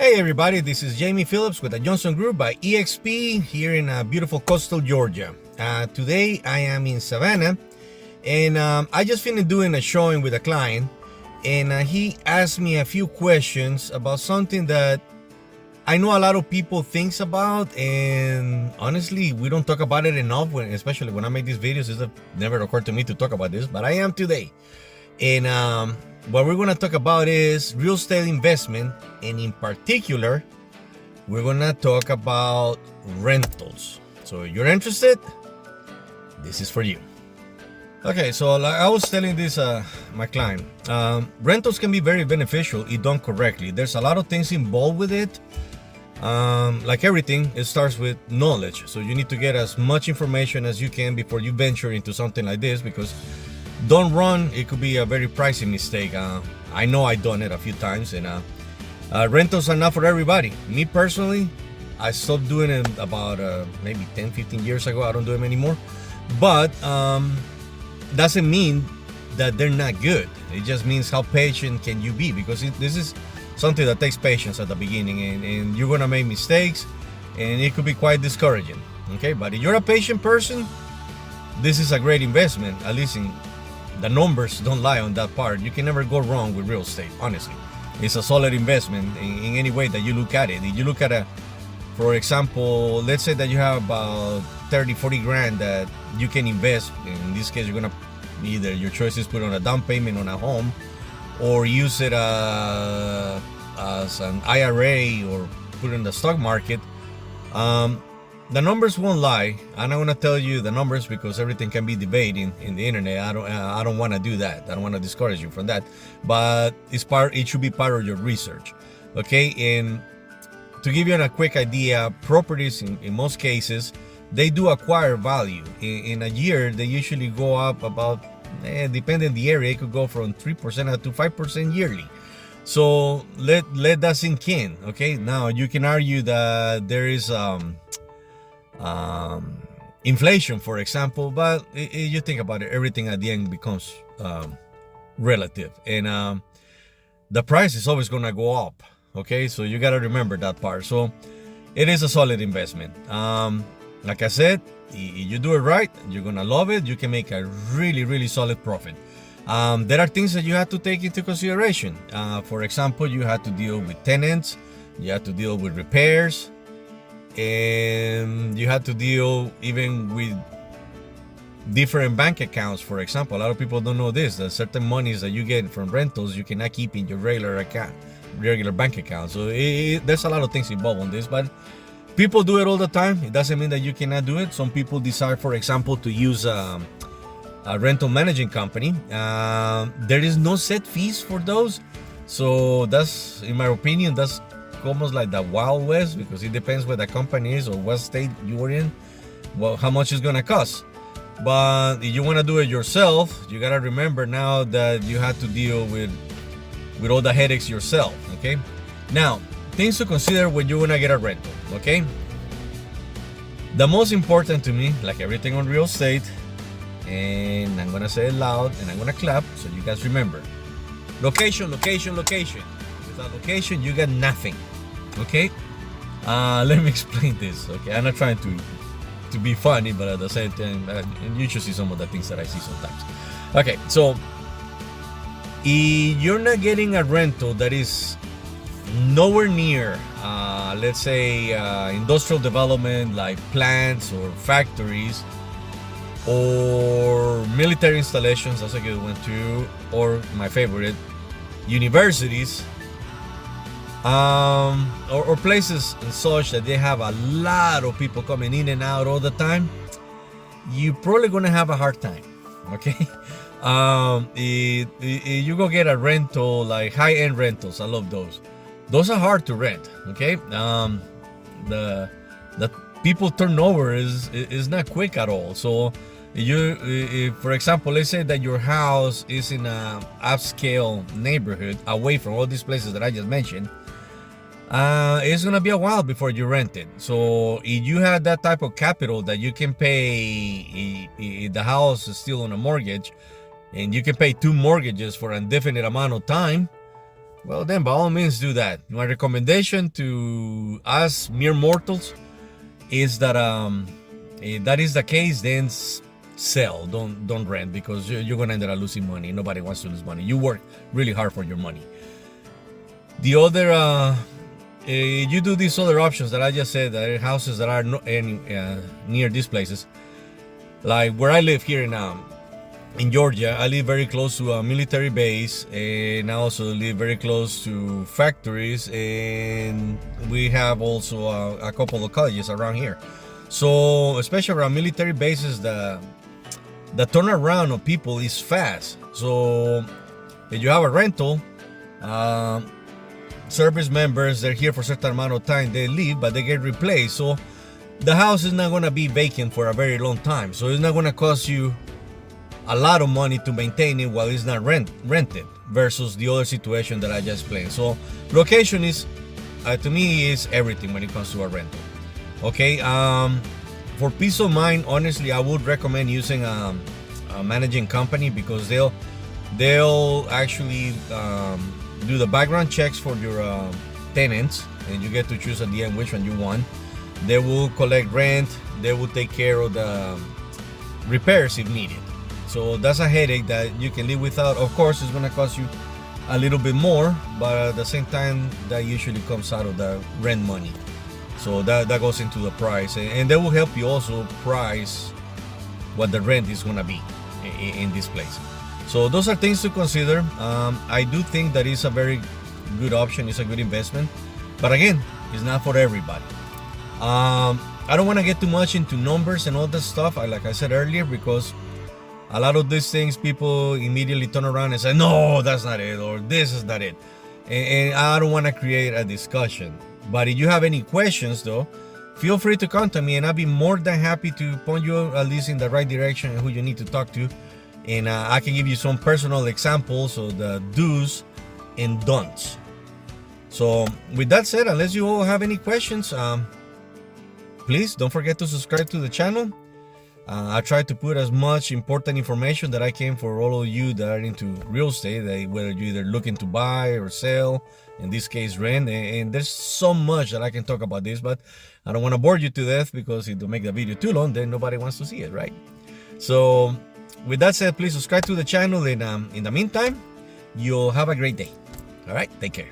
Hey everybody, this is Jaime.Phillips with the Johnson Group by EXP here in beautiful coastal Georgia. Today I am in Savannah and I just finished doing a showing with a client, and he asked me a few questions about something that I know a lot of people thinks about, and honestly we don't talk about it enough, especially when I make these videos. It never occurred to me to talk about this, but I am today. And what we're going to talk about is real estate investment, and in particular we're going to talk about rentals. So if you're interested, this is for you. Okay, so like I was telling this my client, rentals can be very beneficial if done correctly. There's a lot of things involved with it. Like everything, it starts with knowledge. So you need to get as much information as you can before you venture into something like this, because don't run, it could be a very pricey mistake. I know I've done it a few times, and rentals are not for everybody. Me personally, I stopped doing it about maybe 10-15 years ago. I don't do them anymore, but doesn't mean that they're not good. It just means how patient can you be, because this is something that takes patience at the beginning, and you're gonna make mistakes, and it could be quite discouraging. Okay, but if you're a patient person, this is a great investment. At least in the numbers don't lie on that part. You can never go wrong with real estate, honestly. It's a solid investment in any way that you look at it. If you look at for example, let's say that you have about 30-40 grand that you can invest. In this case, you're gonna either, your choice is put on a down payment on a home, or use it as an IRA, or put it in the stock market. The numbers won't lie. I'm not gonna tell you the numbers because everything can be debated in the internet. I don't want to do that. I don't want to discourage you from that. But it should be part of your research. Okay, and to give you a quick idea, properties in most cases, they do acquire value. In a year, they usually go up about, depending on the area, it could go from 3% to 5% yearly. So let that sink in. Okay, now you can argue that there is inflation, for example, but you think about it, everything at the end becomes relative, and the price is always going to go up. Okay, so you got to remember that part. So it is a solid investment. Like I said, if you do it right, you're gonna love it. You can make a really solid profit. There are things that you have to take into consideration. For example, you have to deal with tenants, you have to deal with repairs, and you have to deal even with different bank accounts. For example, a lot of people don't know this, that certain monies that you get from rentals you cannot keep in your regular bank account. So there's a lot of things involved on this, but people do it all the time. It doesn't mean that you cannot do it. Some people decide, for example, to use a rental managing company. There is no set fees for those, so that's, in my opinion, that's almost like the Wild West, because it depends where the company is or what state you're in, well, how much it's gonna cost. But if you want to do it yourself, you gotta remember now that you have to deal with all the headaches yourself. Okay, now things to consider when you wanna get a rental. Okay, the most important to me, like everything on real estate, and I'm gonna say it loud and I'm gonna clap so you guys remember: location. Without location, you got nothing. Okay, let me explain this. Okay, I'm not trying to be funny, but at the same time, you should see some of the things that I see sometimes. Okay, so if you're not getting a rental that is nowhere near, let's say, industrial development like plants or factories, or military installations, that's a good one too, or my favorite, universities, or places and such that they have a lot of people coming in and out all the time, you're probably gonna have a hard time. Okay, if you go get a rental, like high-end rentals, I love those are hard to rent. Okay, the people turnover is not quick at all. So if, for example, let's say that your house is in a upscale neighborhood away from all these places that I just mentioned, it's gonna be a while before you rent it. So if you have that type of capital that you can pay, if the house is still on a mortgage, and you can pay 2 mortgages for an indefinite amount of time, well then by all means do that. My recommendation to us mere mortals is that if that is the case, then sell. Don't rent, because you're gonna end up losing money. Nobody wants to lose money. You work really hard for your money. The other you do these other options that I just said, that are houses that are near these places, like where I live here in Georgia. I live very close to a military base, and I also live very close to factories, and we have also a couple of colleges around here. So especially around military bases, the turnaround of people is fast. So if you have a rental, service members, they're here for a certain amount of time, they leave, but they get replaced. So the house is not going to be vacant for a very long time. So it's not going to cost you a lot of money to maintain it while it's not rented, versus the other situation that I just explained. So location is, to me, is everything when it comes to a rental. Okay, for peace of mind, honestly, I would recommend using a managing company, because they'll actually do the background checks for your tenants, and you get to choose at the end which one you want. They will collect rent. They will take care of the repairs if needed. So that's a headache that you can live without. Of course, it's going to cost you a little bit more, but at the same time, that usually comes out of the rent money. So that goes into the price, and they will help you also price what the rent is going to be in this place. So those are things to consider. I do think that is a very good option. It's a good investment, but again, it's not for everybody. I don't want to get too much into numbers and all that stuff, like I said earlier, because a lot of these things, people immediately turn around and say, no, that's not it, or this is not it. And I don't want to create a discussion. But if you have any questions, though, feel free to contact me, and I'll be more than happy to point you at least in the right direction and who you need to talk to. And I can give you some personal examples of the do's and don'ts. So with that said, unless you all have any questions, please don't forget to subscribe to the channel. I try to put as much important information that I can for all of you that are into real estate, whether you're either looking to buy or sell, in this case rent, and there's so much that I can talk about this, but I don't want to bore you to death, because if you make the video too long, then nobody wants to see it, right? So with that said, please subscribe to the channel, and in the meantime, you'll have a great day. All right, take care.